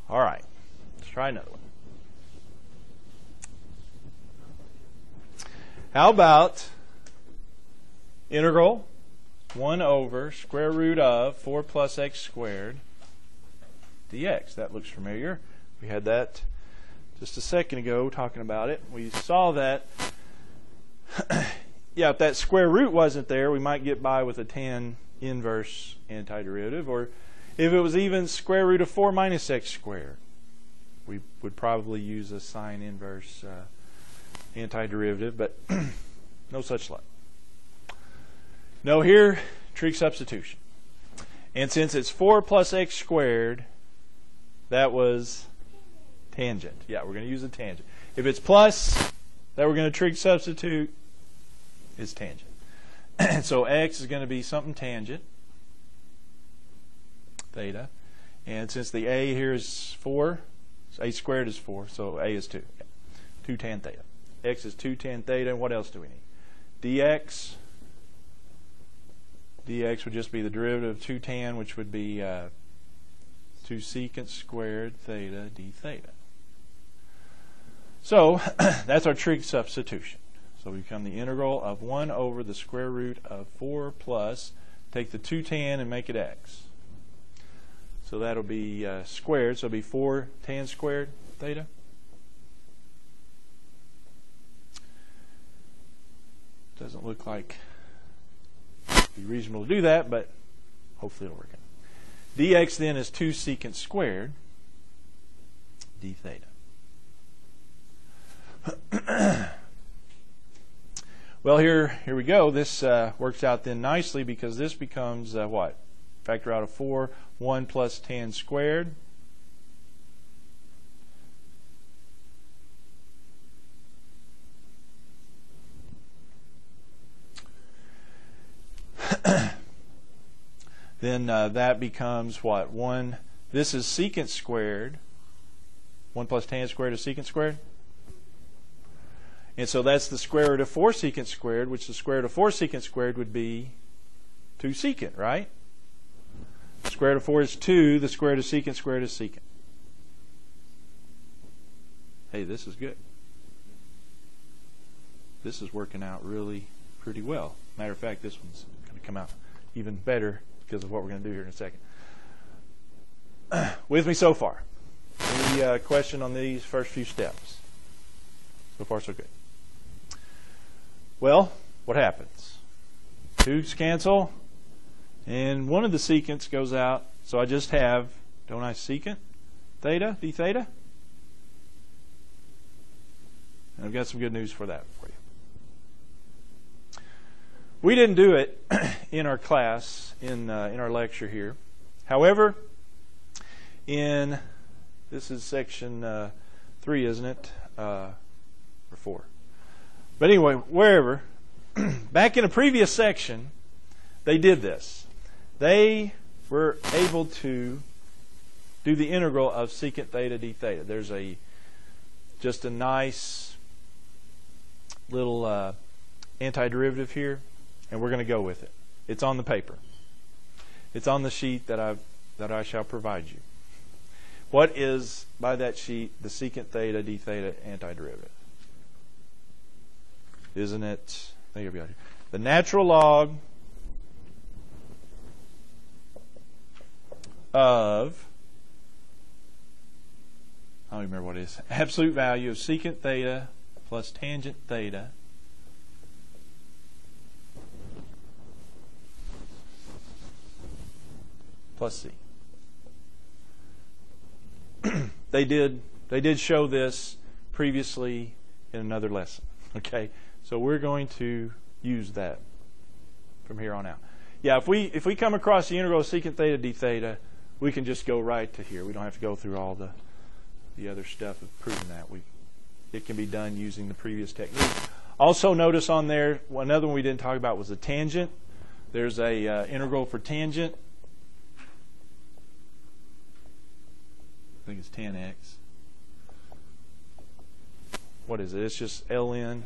All right, let's try another one. How about integral 1 over square root of 4 plus x squared dx? That looks familiar. We had that just a second ago talking about it. We saw that, yeah, if that square root wasn't there, we might get by with a tan inverse antiderivative, or if it was even square root of 4 minus x squared, we would probably use a sine inverse antiderivative, but no such luck. No, here, trig substitution. And since it's 4 plus x squared, that was tangent. Yeah, we're going to use a tangent. If it's plus, that we're going to trig substitute, is tangent. So x is going to be something tangent, theta. And since the a here is 4, so a squared is 4, so a is 2. Yeah. 2 tan theta. X is 2 tan theta, and what else do we need? Dx. Dx would just be the derivative of 2 tan, which would be 2 secant squared theta d theta. So that's our trig substitution. So we become the integral of 1 over the square root of 4 plus, take the 2 tan and make it x. So that'll be squared, so it'll be 4 tan squared theta. Doesn't look like it'd be reasonable to do that, but hopefully it'll work out. Dx then is 2 secant squared d theta. Well, here we go. This works out then nicely because this becomes what? Factor out of 4, 1 plus tan squared. Then that becomes what? 1. This is secant squared. 1 plus tan squared is secant squared. And so that's the square root of 4 secant squared, which the square root of 4 secant squared would be 2 secant, right? The square root of 4 is 2. The square root of secant squared is secant. Hey, this is good. This is working out really pretty well. Matter of fact, this one's going to come out even better because of what we're going to do here in a second. With me so far? Any question on these first few steps? So far, so good. Well, what happens? 2's cancel, and one of the secants goes out, so I just have, don't I, secant theta, d theta? And I've got some good news for that for you. We didn't do it in our class, in our lecture here. However, this is section 3, isn't it? Or 4. But anyway, wherever, back in a previous section, they did this. They were able to do the integral of secant theta d theta. There's just a nice little antiderivative here, and we're going to go with it. It's on the paper. It's on the sheet that I shall provide you. What is, by that sheet, the secant theta d theta antiderivative? Isn't it? I think it'll be out here. The natural log of, I don't remember what it is, absolute value of secant theta plus tangent theta plus c. They did show this previously in another lesson. Okay, so we're going to use that from here on out. Yeah, if we come across the integral of secant theta d theta, we can just go right to here. We don't have to go through all the other stuff of proving that. It can be done using the previous technique. Also, notice on there, another one we didn't talk about was a tangent. There's a integral for tangent. I think it's tan x. What is it? It's just ln.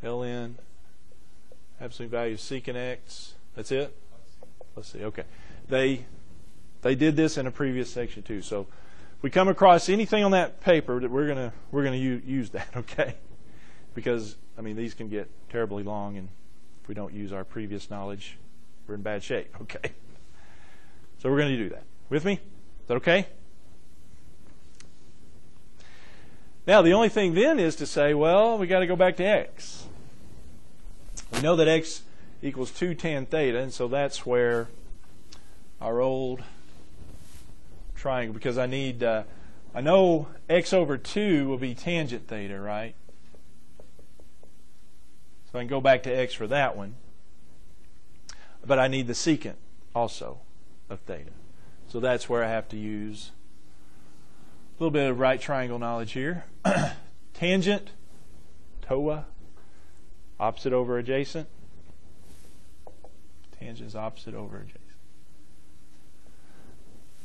ln. Absolute value of secant x. That's it? Let's see. Okay. They did this in a previous section too. So if we come across anything on that paper, that we're gonna use that, okay? Because I mean these can get terribly long, and if we don't use our previous knowledge, we're in bad shape, okay? So we're going to do that. With me? Is that okay? Now the only thing then is to say, well, we got to go back to x. We know that x equals 2 tan theta, and so that's where our old triangle, because I need, I know x over 2 will be tangent theta, right? So I can go back to x for that one. But I need the secant also of theta. So that's where I have to use a little bit of right triangle knowledge here. Tangent, TOA, opposite over adjacent. Tangent is opposite over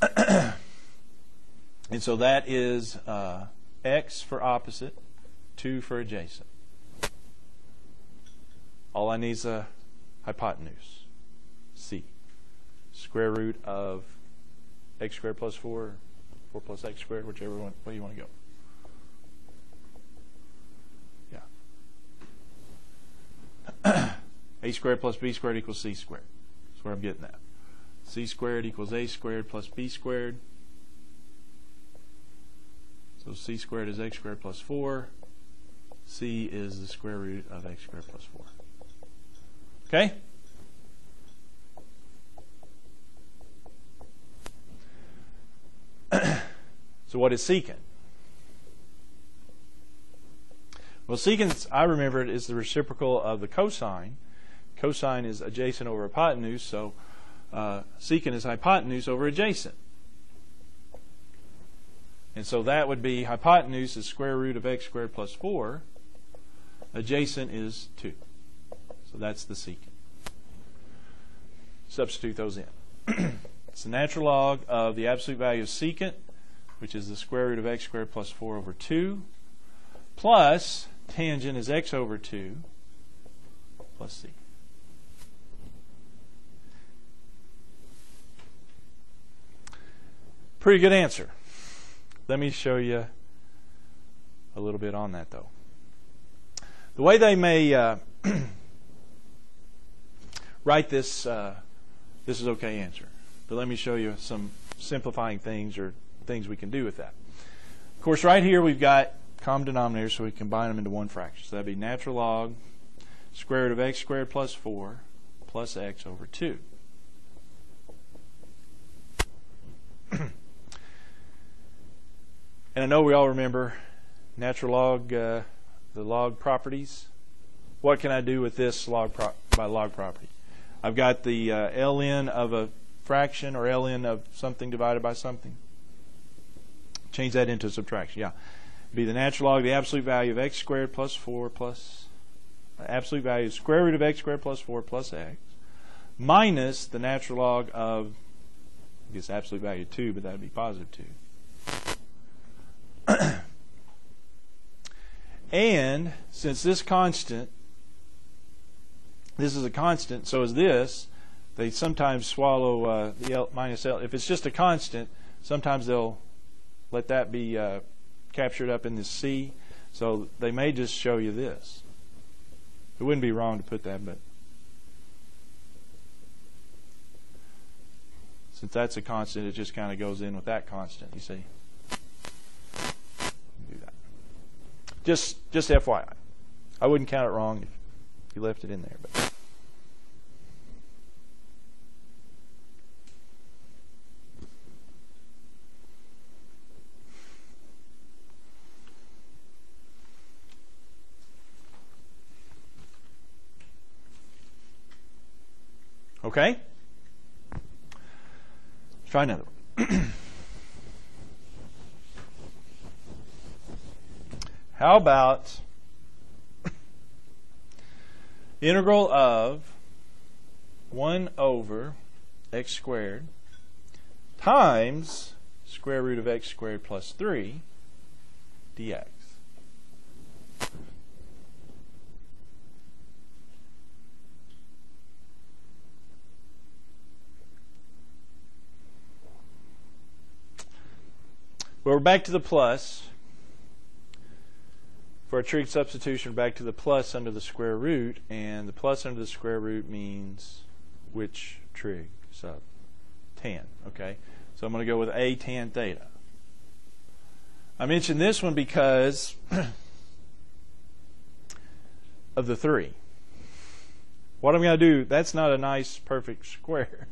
adjacent. And so that is x for opposite, 2 for adjacent. All I need is a hypotenuse, c. Square root of x squared plus 4, 4 plus x squared, whichever way you want to go. Yeah. A squared plus b squared equals c squared. That's where I'm getting at. C squared equals a squared plus b squared. So c squared is x squared plus 4. C is the square root of x squared plus 4. Okay? So what is secant? Well, secant, I remember it, is the reciprocal of the cosine. Cosine is adjacent over hypotenuse, so secant is hypotenuse over adjacent. And so that would be hypotenuse is square root of x squared plus 4. Adjacent is 2. So that's the secant. Substitute those in. It's the natural log of the absolute value of secant, which is the square root of x squared plus 4 over 2, plus tangent is x over 2 plus c. Pretty good answer. Let me show you a little bit on that, though. The way they may write this, this is okay answer. But let me show you some simplifying things or things we can do with that. Of course, right here we've got common denominators, so we combine them into one fraction. So that'd be natural log square root of x squared plus 4 plus x over 2. And I know we all remember natural log, the log properties. What can I do with this log by log property? I've got the ln of a fraction, or ln of something divided by something. Change that into subtraction. Yeah, it'd be the natural log of the absolute value of x squared plus 4 plus absolute value of square root of x squared plus 4 plus x minus the natural log of, I guess, absolute value 2, but that would be positive 2. And since this constant, this is a constant, so is this, they sometimes swallow the L minus L. If it's just a constant, sometimes they'll let that be captured up in this C. So they may just show you this. It wouldn't be wrong to put that, but since that's a constant, it just kind of goes in with that constant, you see. Do that. Just FYI. I wouldn't count it wrong if you left it in there. But okay? Let's try another one. How about integral of 1 over x squared times square root of x squared plus 3 dx? Well, we're back to the plus. For a trig substitution, back to the plus under the square root, and the plus under the square root means which trig sub? Tan, okay? So I'm going to go with a tan theta. I mentioned this one because of the 3. What I'm going to do, that's not a nice perfect square.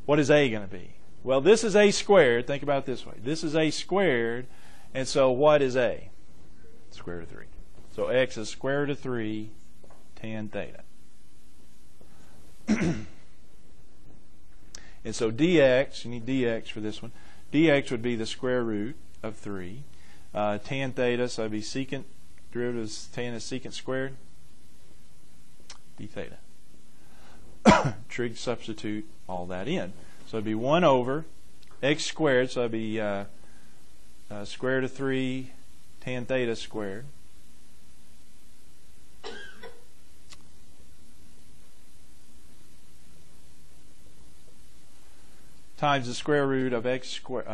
What is a going to be? Well, this is a squared. Think about it this way. This is a squared, and so what is a? Square root of 3. So x is square root of 3 tan theta. And so dx, you need dx for this one. Dx would be the square root of 3. Tan theta, so that'd be secant, derivative of tan is secant squared. D theta. Trig substitute all that in. So it'd be 1 over x squared, so that'd be square root of 3 tan theta squared times the square root of x squared,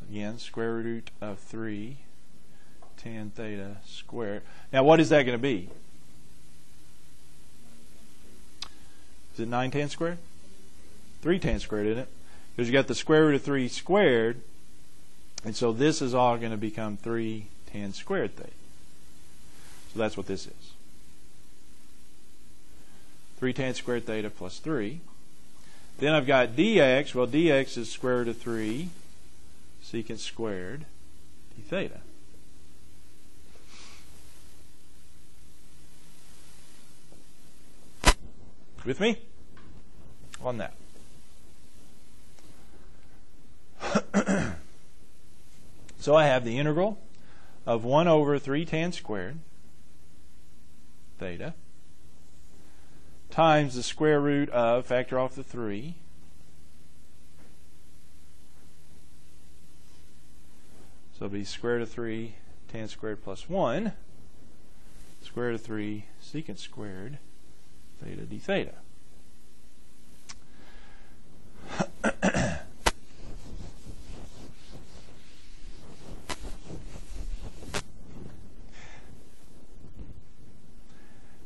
again, square root of 3 tan theta squared. Now, what is that going to be? Is it 9 tan squared? 3 tan squared, isn't it? Because you got the square root of 3 squared, and so this is all going to become 3 tan squared theta. So that's what this is. 3 tan squared theta plus 3. Then I've got dx. Well, dx is square root of 3 secant squared d theta. With me on that? So I have the integral of 1 over 3 tan squared theta times the square root of, factor off the 3, so it'll be square root of 3 tan squared plus 1 square root of 3 secant squared theta d theta.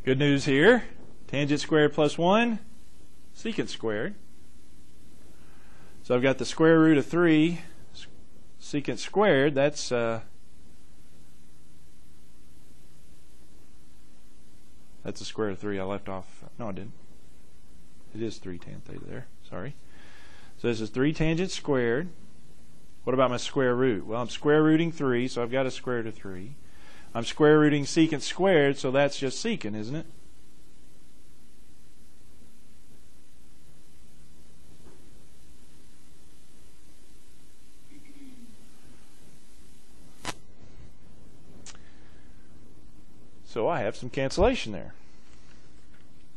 Good news here. Tangent squared plus 1, secant squared. So I've got the square root of 3 secant squared. That's a square root of 3 I left off. No, I didn't. It is 3 tan theta there. Sorry. So this is 3 tangent squared. What about my square root? Well, I'm square rooting 3, so I've got a square root of 3. I'm square rooting secant squared, so that's just secant, isn't it? So I have some cancellation there.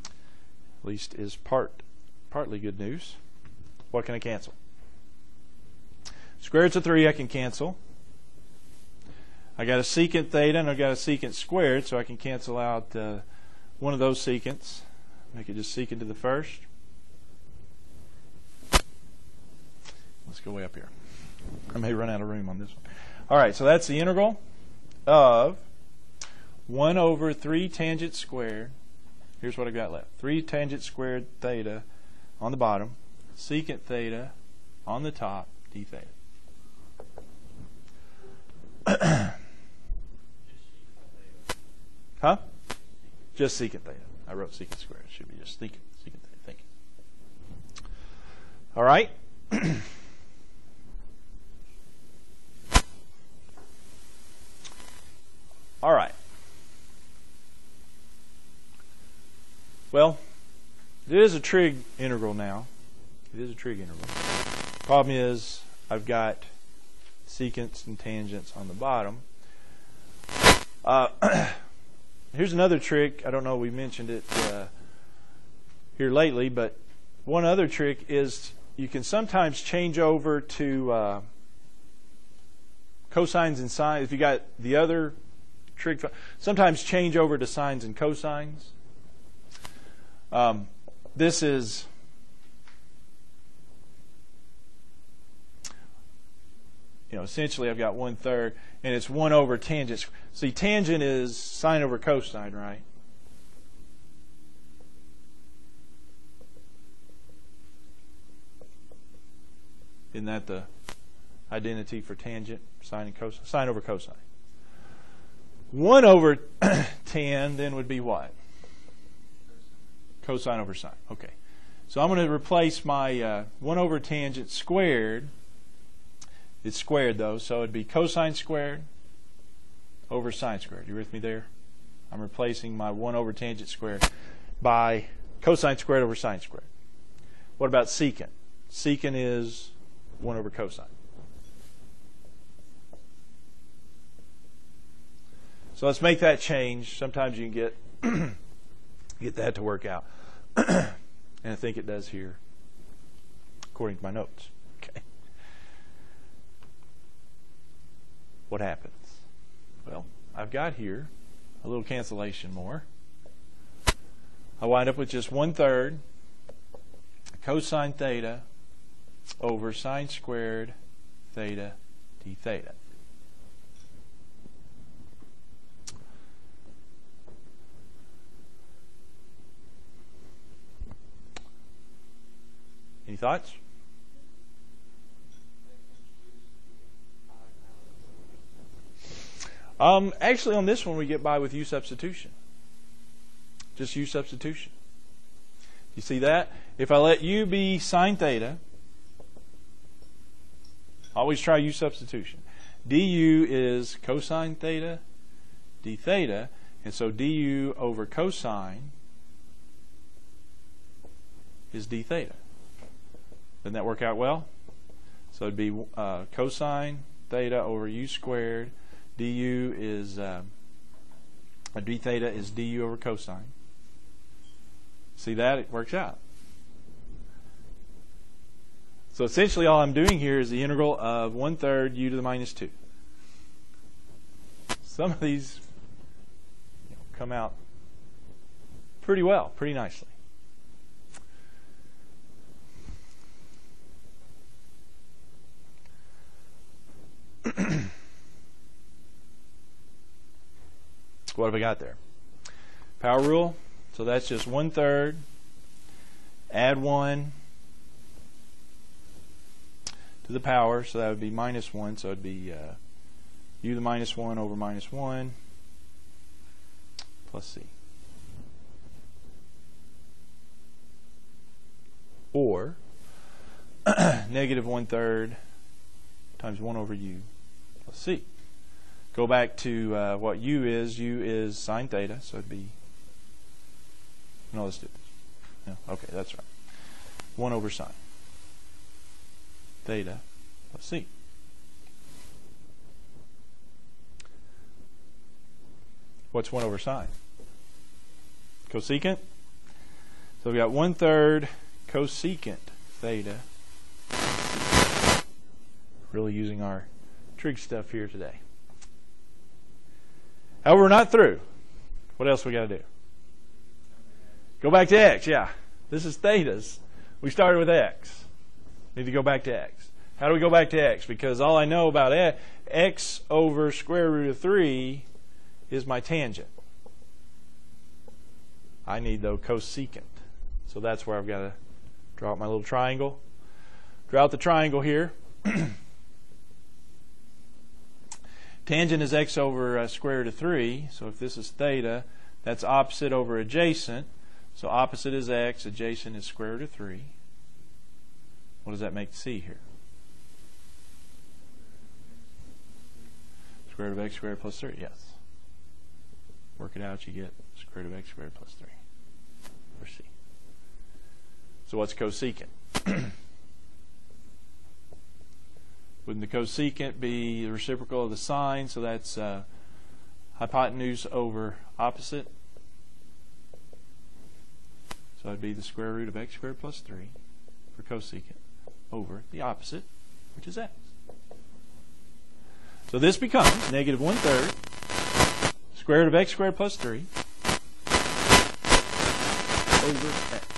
At least is partly good news. What can I cancel? Square roots of 3 I can cancel. I got a secant theta and I've got a secant squared, so I can cancel out one of those secants. Make it just secant to the first. Let's go way up here. I may run out of room on this one. All right, so that's the integral of 1 over 3 tangent squared. Here's what I've got left. 3 tangent squared theta on the bottom, secant theta on the top, d theta. Huh? Just secant theta. I wrote secant squared. It should be just secant theta. Thank you. All right. All right. Well, it is a trig integral now. It is a trig integral. Problem is, I've got secants and tangents on the bottom. Here's another trick. I don't know if we mentioned it here lately, but one other trick is you can sometimes change over to cosines and sines. If you got the other trig, sometimes change over to sines and cosines. This is essentially I've got 1/3, and it's 1 over tangent. See, tangent is sine over cosine, right? Isn't that the identity for tangent? Sine and cosine. Sine over cosine. 1 over tan then would be what? Cosine over sine. Okay. So I'm going to replace my 1 over tangent squared. It's squared though, so it'd be cosine squared over sine squared. You with me there? I'm replacing my 1 over tangent squared by cosine squared over sine squared. What about secant? Secant is 1 over cosine. So let's make that change. Sometimes you can get that to work out. And I think it does here, according to my notes. Okay. What happens? Well, I've got here a little cancellation more. I wind up with just 1/3 cosine theta over sine squared theta d theta. Any thoughts? Actually, on this one, we get by with u substitution. Just u substitution. You see that? If I let u be sine theta, always try u substitution. Du is cosine theta d theta, and so du over cosine is d theta. Doesn't that work out well? So it'd be cosine theta over u squared. Du is d theta is du over cosine. See that? It works out. So essentially all I'm doing here is the integral of 1/3 u to the minus 2. Some of these come out pretty well, pretty nicely. What have I got there? Power rule. So that's just 1/3. Add 1 to the power. So that would be minus 1. So it would be u to the minus 1 over minus 1 plus c. Or negative 1/3 times 1 over u plus c. Go back to what u is. U is sine theta, so it'd be, no, let's do this. No, okay, that's right. 1 over sine theta plus c. What's 1 over sine? Cosecant. So we've got 1/3 cosecant theta. Really using our trig stuff here today. However, we're not through. What else we got to do? Go back to x. Yeah, this is thetas. We started with x. Need to go back to x. How do we go back to x? Because all I know about x over square root of 3 is my tangent. I need, though, cosecant. So that's where I've got to draw out my little triangle. Draw out the triangle here. Tangent is x over square root of 3. So if this is theta, that's opposite over adjacent. So opposite is x, adjacent is square root of 3. What does that make c here? Square root of x squared plus 3, yes. Work it out, you get square root of x squared plus 3, or c. So what's cosecant? Wouldn't the cosecant be the reciprocal of the sine? So that's hypotenuse over opposite. So it'd be the square root of x squared plus 3 for cosecant over the opposite, which is x. So this becomes negative 1/3 square root of x squared plus 3 over x.